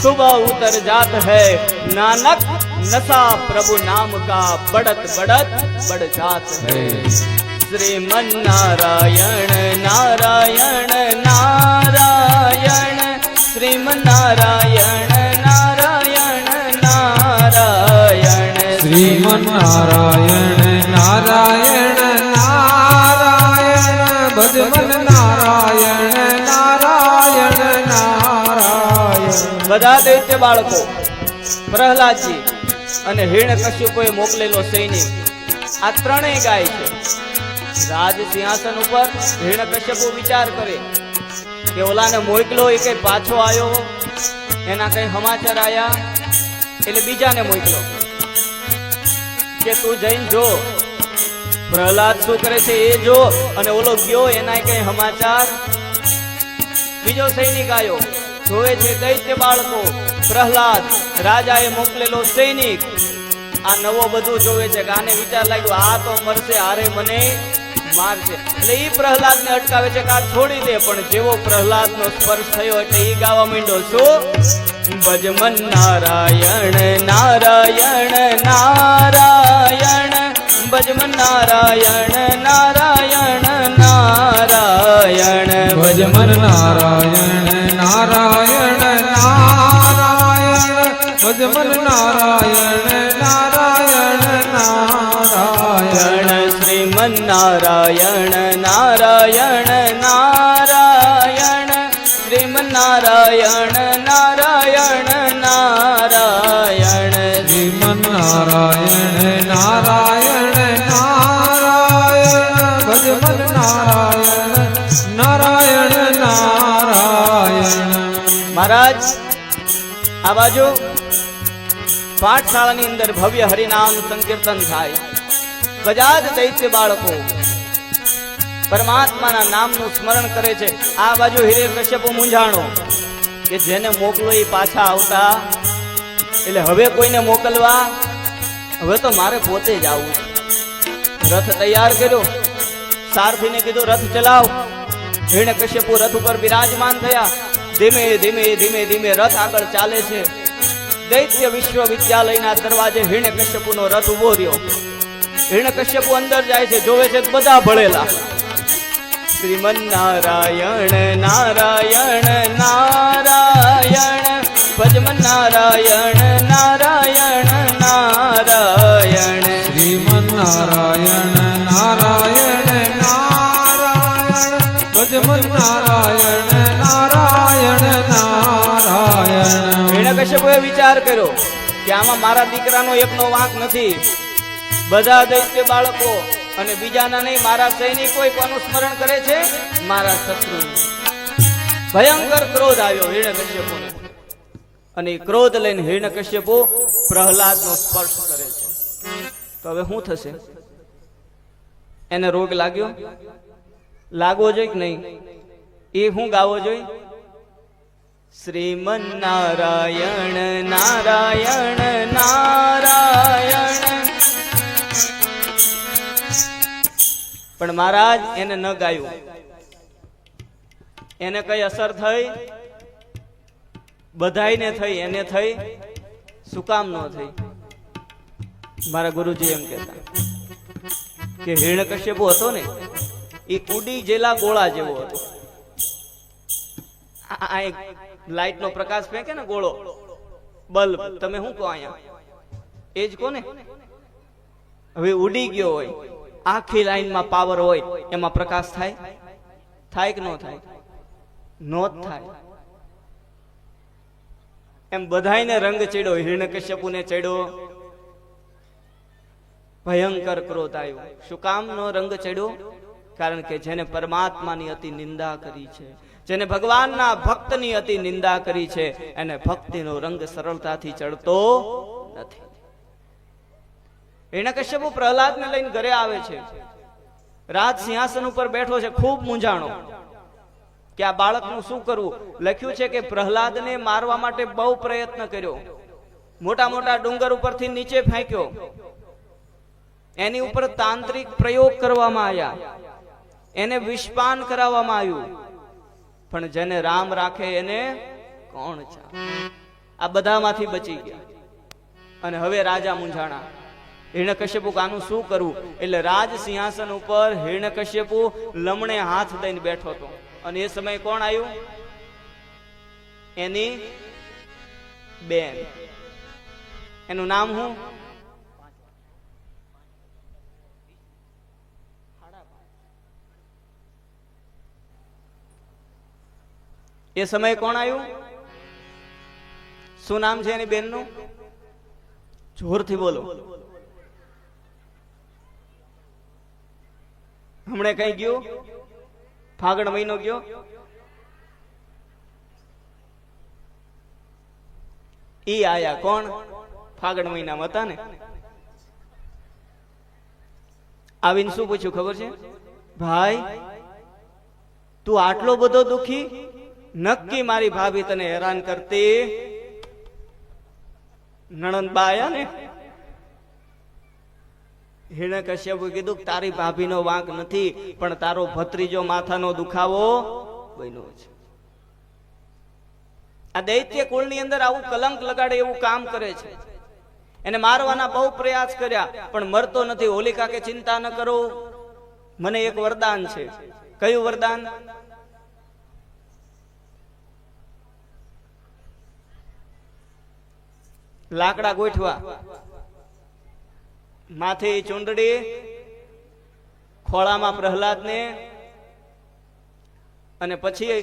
सुबह उतर जात है, नानक नशा प्रभु नाम का बढ़त बढ़त बढ़ जात है. श्रीमन नारायण नारायण नारायण, श्रीमन नारायण नारायण नारायण, श्रीमन नारायण नारायण नारायण, भजमन नारायण नारायण नारायण. બધા દૈત્ય બાળકો, પ્રહલાદજી અને હિરણ્યકશ્યપુએ મોકલેલો સૈનિક, આ ત્રણેય ગાય છે. રાજ સિંહાસન ઉપર હિરણ્યકશ્યપુ વિચાર કરે કે ઓલાને મોકલો, એ કઈ પાછો આવ્યો, એના કઈ સમાચાર આયા. એટલે બીજાને મોકલો કે તું જઈને જો પ્રહલાદ શું કરે છે એ જો, અને ઓલો ગયો એના કઈ સમાચાર. બીજો સૈનિક આવ્યો, જોવે છે દૈત્ય બાળકો, પ્રહલાદ, રાજાએ મોકલેલો સૈનિક. આ નવો બધું જોવે છે કે આને વિચાર લાગ્યો આ તો મરશે, હારે મને મારશે. એટલે ઈ પ્રહલાદને અટકાવે છે કે આ છોડી દે. પણ જેવો પ્રહલાદનો સ્પર્શ થયો એટલે ઈ ગાવા માંડ્યો, શું? ભજમન નારાયણ નારાયણ નારાયણ, ભજમન નારાયણ નારાયણ નારાયણ ભજમન નારાયણ નારાયણ નારાયણ ભજમન નારાયણ નારાયણ નારાયણ શ્રીમન નારાયણ નારાયણ નારાયણ શ્રીમન નારાયણ નારાયણ નારાયણ શ્રીમન નારાયણ નારાયણ નારાયણ ભજમન નારાયણ નારાયણ નારાયણ. મહારાજ આ બાજુ પાઠશાળાની અંદર ભવ્ય હરિનામ સંકીર્તન થાય. બધા જ દૈત્ય બાળકો પરમાત્માના નામનું સ્મરણ કરે છે. આ બાજુ હિરણ્યકશ્યપ મૂંઝાણો કે જેને મોકલો એ પાછા આવતા, એટલે હવે કોઈને મોકલવા, હવે તો મારે પોતે જ આવવું છે. રથ તૈયાર કર્યો, સારથીને કીધું રથ ચલાવ. હિરણ્યકશ્યપ રથ ઉપર બિરાજમાન થયા. ધીમે ધીમે ધીમે ધીમે રથ આગળ ચાલે છે. દૈત્ય વિશ્વવિદ્યાલયના દરવાજે હિરણ્યકશ્યપનો રથ ઉભો રહ્યો. હિરણ્યકશ્યપ અંદર જાય છે, જોવે છે બધા ભળેલા. શ્રીમન નારાયણ નારાયણ નારાયણ ભજમન નારાયણ નારાયણ નારાયણ શ્રીમન નારાયણ નારાયણ નારાયણ ભજમન નારાયણ નારાયણ નારાયણ. હિરણ્યકશ્યપુએ વિચાર કર્યો કે આમાં મારા દીકરાનો એકનો વાંક નથી. બધા દૈત્ય બાળકો અને બીજાના નહીં, મારા સૈનિકો કોનું સ્મરણ કરે છે? મારા શત્રુનું. ભયંકર ક્રોધ આવ્યો હિરણ્યકશ્યપુને, અને એ ક્રોધ લઈને હિરણ્યકશ્યપુ પ્રહલાદનો સ્પર્શ કરે છે. તો હવે શું થશે? એને રોગ લાગ્યો, લાગવો જોઈએ કે નહીં? એ શું ગાવો જોઈએ? શ્રીમન નારાયણ નારાયણ નારાયણ. પણ મહારાજ એને ન ગાયું. એને કઈ અસર થઈ? બધાઈને થઈ, એને થઈ. શું કામ ન થઈ? મારા ગુરુજી એમ કહેતા કે હિરણ્યકશ્યપુ હતો ને, એ ઉડી જેલા ગોળા જેવો હતો. આ એક લાઈટ નો પ્રકાશ ફેંકે ને ગોળો, બલ્બ, તમે શું કહો અહીંયા? એ જ કોને? હવે ઉડી ગયો હોય, આખી લાઈનમાં પાવર હોય, એમાં પ્રકાશ થાય? થાય કે ન થાય? નો થાય. એમ બધાયને રંગ ચડ્યો, હિરણ્યકશ્યપુને ચડ્યો ભયંકર ક્રોધ આવ્યો. શું કામ નો રંગ ચડ્યો? કારણ કે જેને પરમાત્માની અતિ નિંદા કરી છે, જેને ભગવાનના ભક્તની અતિ નિંદા કરી છે, એને ભક્તિનો રંગ સરળતાથી ચડતો નથી. હિરણ્યકશ્યપુ પ્રહલાદને લઈને ઘરે આવે છે. રાજ સિંહાસન ઉપર બેઠો છે, ખૂબ મૂંઝાણો કે આ બાળકનું શું કરવું. લખ્યું છે કે પ્રહલાદને મારવા માટે બહુ પ્રયત્ન કર્યો. મોટા મોટા ડુંગર ઉપરથી નીચે ફેંક્યો. એની ઉપર તાંત્રિક પ્રયોગ કરવામાં આવ્યા. એને વિષપાન કરાવવામાં આવ્યું. પણ જેને રામ રાખે એને કોણ ચાલે? આ બધામાંથી બચી ગયા. અને હવે રાજા મૂંઝાણા. હિરણ્યકશ્યપુ આનું શું કરવું? એટલે રાજ સિંહાસન ઉપર હિરણ્યકશ્યપુ લમણે હાથ દઈને બેઠો હતો. અને એ સમયે કોણ આવ્યું? એની બેન. એનું નામ શું? એ સમયે કોણ આવ્યું? શું નામ છે એની બેનનું? જોરથી બોલો. હમણે કઈ ગયું? ફાગણ મહિનો ગયો. ઈ આયા કોણ? ફાગણ મહિનામાં હતા ને. આવીને શું પૂછ્યું ખબર છે? ભાઈ તું આટલો બધો દુખી? નક્કી મારી ભાભી તને હેરાન કરતી. નણંદબા આયા ને. હિરણ્યકશ્યપુએ કીધું તારી ભાભીનો વાંક નથી, પણ તારો ભત્રીજો માથાનો દુખાવો બન્યો છે. આ દૈત્ય કુળની અંદર આવું કલંક લગાડે એવું કામ કરે છે. એને મારવાના બહુ પ્રયાસ કર્યા પણ મરતો નથી. હોલિકા કે ચિંતા ન કરો, મને એક વરદાન છે. કયું વરદાન? લાકડા ગોઠવા, માથે ચૂંદડી, ખોળામાં પ્રહલાદને, અને પછી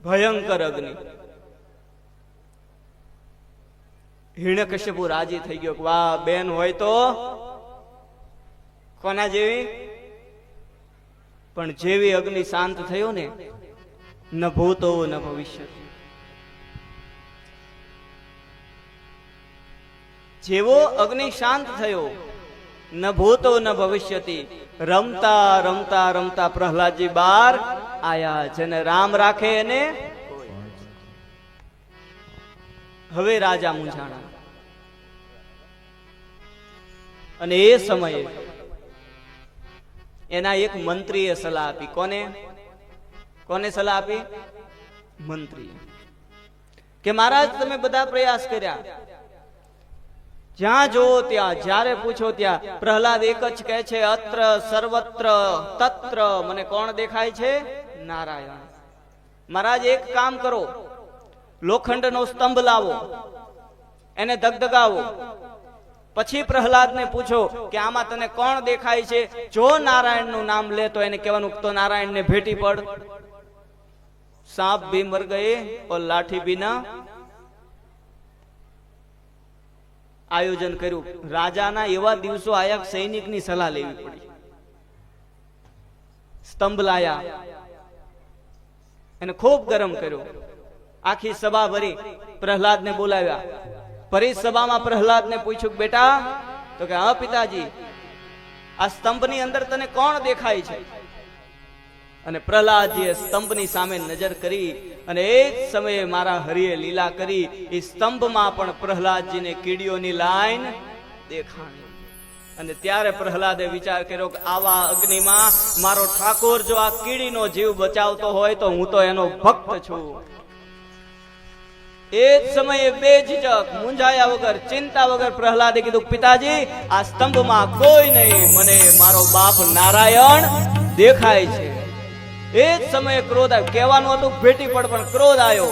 ભયંકર અગ્નિ. હિરણ્યકશ્યપુ રાજી થઈ ગયો. વાહ, બેન હોય તો કોના જેવી? પણ જેવી અગ્નિ શાંત થયો ને, ન ભૂતો ન ભવિષ્ય. જેવો અગ્નિ શાંત થયો, ન ભૂતો ન ભવિષ્યતિ, રમતા રમતા રમતા પ્રહલાદજી બાર આયા. જેને રામ રાખે એને હવે રાજા મૂંઝાણા. અને એ સમયે એના એક મંત્રીએ સલાહ આપી. કોને સલાહ આપી? મંત્રી. કે મહારાજ, તમે બધા પ્રયાસ કર્યા, જ્યાં જો ત્યાં, જ્યારે પૂછો ત્યાં પ્રહલાદ એક જ કહે છે, અત્ર સર્વત્ર તત્ર મને કોણ દેખાય છે? નારાયણ. મહારાજ, એક કામ કરો, લોખંડનો સ્તંભ લાવો, એને ધગધગાવો, પછી પ્રહલાદને પૂછો કે આમાં તને કોણ દેખાય છે? જો નારાયણનું નામ લે તો એને કહેવાનું તો નારાયણને ભેટી પડ. सांप भी मर गए और लाठी भी ना. આયોજન કર્યું. રાજાના એવા દિવસો આયા, સૈનિકની સલાહ લેવી પડી. સ્તંભ લાયા, એને ખૂબ ગરમ કર્યો. આખી સભા ભરી, પ્રહલાદને બોલાવ્યા. ફરી સભામાં પ્રહલાદને પૂછ્યું, બેટા, તો કે હા પિતાજી, આ સ્તંભની અંદર તને કોણ દેખાય છે? અને પ્રહલાદજીએ સ્તંભની સામે નજર કરી અને એ જ સમયે મારા હરિએ લીલા કરી. એ સ્તંભમાં પણ પ્રહલાદજીને કીડીઓની લાઈન દેખાણી. અને ત્યારે પ્રહલાદે વિચાર કર્યો કે આવા અગ્નિમાં મારો ઠાકોર જો આ કીડીનો જીવ બચાવતો હોય તો હું તો એનો ભક્ત છું. એ જ સમયે બેઝિજક, મૂંઝાયા વગર, ચિંતા વગર પ્રહલાદે કીધું, પિતાજી, આ સ્તંભમાં કોઈ નહીં, મને મારો બાપ નારાયણ દેખાય છે. એ જ સમયે ક્રોધ આવ્યો. કહેવાનું હતું ભેટી પડ, પણ ક્રોધ આવ્યો.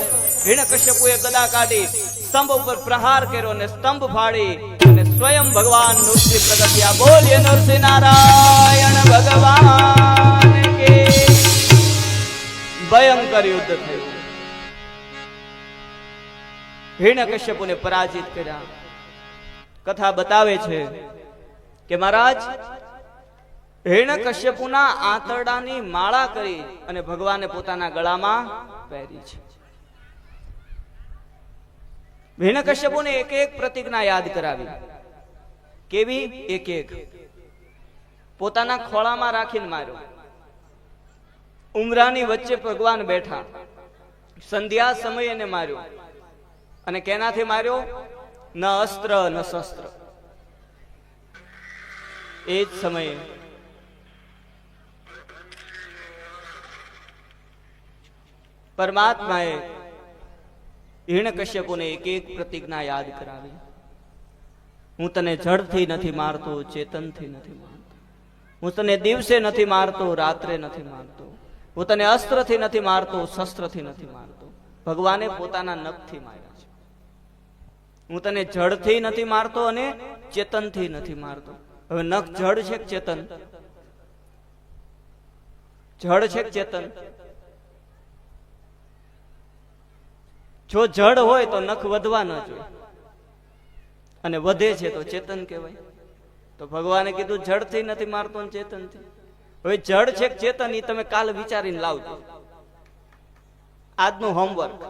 હિરણ્યકશ્યપુએ ગદા કાઢી, સ્તંભ ઉપર પ્રહાર કર્યો અને સ્તંભ ફાડી અને સ્વયં ભગવાન નૃસિંહ પ્રગટ થયા. બોલીએ નરસિંહ નારાયણ ભગવાન કે. ભયંકર યુદ્ધ થયું. હિરણ્યકશ્યપુને પરાજિત કર્યા. કથા બતાવે છે કે મહારાજ, હિરણ્યકશ્યપુના આંતરડાની માળા કરી અને ભગવાને પોતાના ગળામાં પહેરી છે. હિરણ્યકશ્યપુને એક એક પ્રતિજ્ઞા યાદ કરાવી. કેવી? એક એક. પોતાના ખોળામાં રાખીને માર્યો. ઉમરાની વચ્ચે ભગવાન બેઠા. સંધ્યા સમયે એને માર્યો. અને કેનાથી માર્યો? ન અસ્ત્ર ન શસ્ત્ર. એ જ સમયે પરમાત્માએ હિરણ્યકશ્યપુને એક એક પ્રતિજ્ઞા યાદ કરાવી. હું તને જળથી નથી મારતો, ચેતનથી નથી મારતો. હું તને દિવસે નથી મારતો, રાત્રે નથી મારતો. હું તને અસ્ત્રથી નથી મારતો, શસ્ત્રથી નથી મારતો. ભગવાને પોતાના નખથી માર્યા છે. હું તને જળથી નથી મારતો અને ચેતનથી નથી મારતો. હવે નખ જળ છે કે ચેતન? જળ છે કે ચેતન? જો જડ હોય તો નખ વધવા ન જોઈએ, અને વધે છે તો ચેતન કહેવાય. તો ભગવાને કીધું જડથી નથી મારતો ને ચેતનથી. હવે જડ છે કે ચેતન એ તમે કાલ વિચારીને લાવજો. આજનું હોમવર્ક.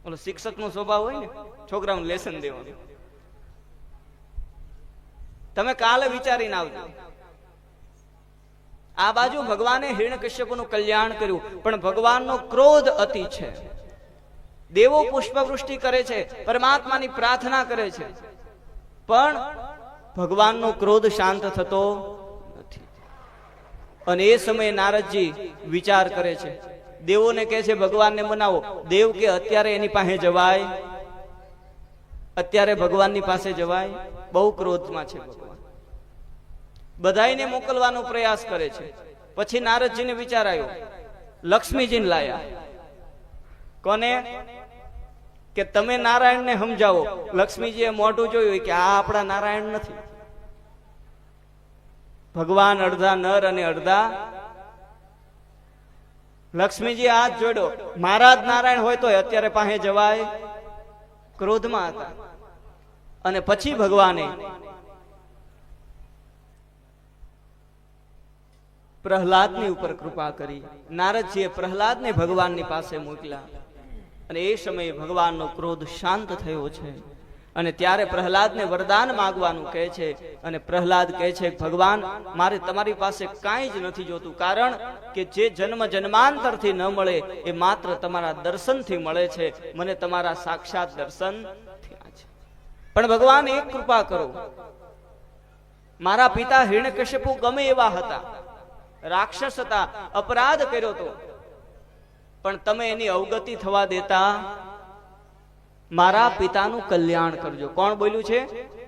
ઓલો શિક્ષકનો સ્વભાવ હોય ને, છોકરાઓને લેસન દેવાનું. તમે કાલે વિચારીને આવજો. આ બાજુ ભગવાને હિરણ્યકશ્યપુનું કલ્યાણ કર્યું, પણ ભગવાનનો ક્રોધ અતિ છે. દેવો પુષ્પવૃષ્ટિ કરે છે, પરમાત્માની પ્રાર્થના કરે છે, પણ ભગવાનનો ક્રોધ શાંત થતો નથી. અને એ સમયે નારદજી વિચાર કરે છે. દેવોને કહે છે ભગવાનને મનાવો. દેવ કે અત્યારે એની પાસે જવાય? અત્યારે ભગવાનની પાસે જવાય? બહુ ક્રોધમાં છે ભગવાન. બધાઈને મોકલવાનો પ્રયાસ કરે છે. પછી નારદજીને વિચાર આવ્યો, લક્ષ્મીજીને લાયા. કોને? કે તમે નારાયણને સમજાવો. લક્ષ્મીજીએ મોઢું જોયું કે આ આપણા નારાયણ નથી. ભગવાન અડધા નર અને અડધા. લક્ષ્મીજી હાથ જોડ્યો, મારા જ નારાયણ હોય તો અત્યારે પાસે જવાય? ક્રોધમાં હતા. અને પછી ભગવાને પ્રહલાદની ઉપર કૃપા કરી. નારદજીએ પ્રહલાદને ભગવાનની પાસે મોકલ્યા અને એ સમયે ભગવાનનો ક્રોધ શાંત થયો છે. અને ત્યારે પ્રહલાદને વરદાન માંગવાનું કહે છે. અને પ્રહલાદ કહે છે, ભગવાન મારે તમારી પાસે કાંઈ જ નથી જોતું, કારણ કે જે જન્મ જન્માંતરથી ન મળે એ માત્ર તમારા દર્શનથી મળે છે. મને તમારા સાક્ષાત દર્શન થયા છે. પણ ભગવાન એક કૃપા કરો, મારા પિતા હિરણ્યકશ્યપુ ગમે એવા હતા, રાક્ષસ હતા, અપરાધ કર્યો હતો, પણ તમે એની અવગતિ થવા દેતા. મારા પિતાનું કલ્યાણ કરજો. કોણ બોલ્યું છે?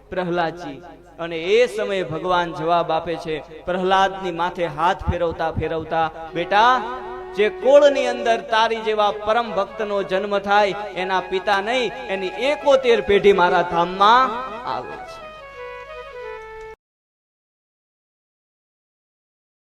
પ્રહલાદજી. અને એ સમયે ભગવાન જવાબ આપે છે, પ્રહલાદની માથે હાથ ફેરવતા ફેરવતા, બેટા, જે કોળની અંદર તારી જેવા પરમ ભક્તનો જન્મ થાય એના પિતા નહીં, એની 71 પેઢી મારા ધામમાં આવે છે.